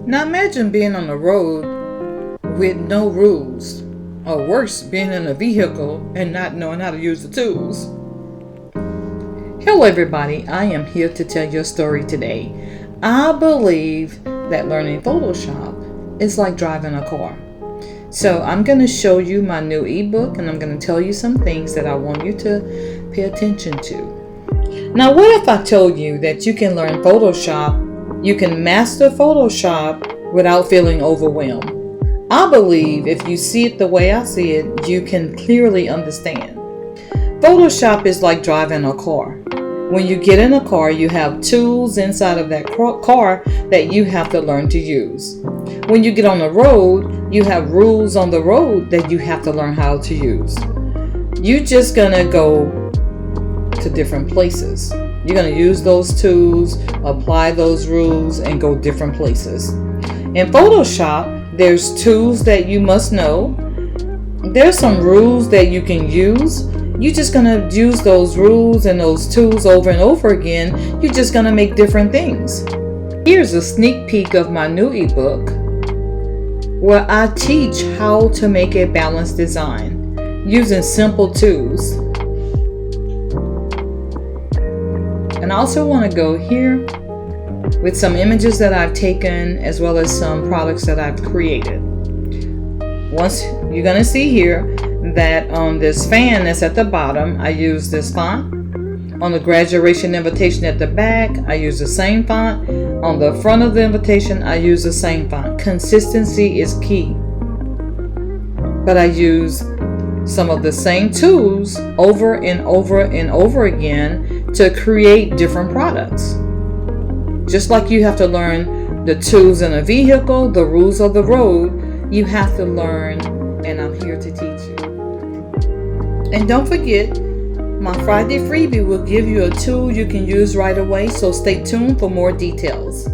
Now imagine being on the road with no rules, or worse, being in a vehicle and not knowing how to use the tools. Hello everybody, I am here to tell your story today. I believe that learning Photoshop is like driving a car. So I'm going to show you my new ebook, and I'm going to tell you some things that I want you to pay attention to. Now what if I told you that you can learn Photoshop, you can master Photoshop without feeling overwhelmed? I believe if you see it the way I see it, you can clearly understand. Photoshop is like driving a car. When you get in a car, you have tools inside of that car that you have to learn to use. When you get on the road, you have rules on the road that you have to learn how to use. You're just gonna go to different places. You're gonna use those tools, apply those rules, and go different places. In Photoshop, there's tools that you must know. There's some rules that you can use. You're just going to use those rules and those tools over and over again. You're just going to make different things. Here's a sneak peek of my new ebook where I teach how to make a balanced design using simple tools. And I also want to go here with some images that I've taken as well as some products that I've created. Once you're going to see here that on this fan that's at the bottom, I use this font. On the graduation invitation at the back, I use the same font. On the front of the invitation, I use the same font. Consistency is key. But I use some of the same tools over and over and over again to create different products. Just like you have to learn the tools in a vehicle, the rules of the road, you have to learn, and I'm here to teach you. And don't forget, my Friday Freebie will give you a tool you can use right away, so stay tuned for more details.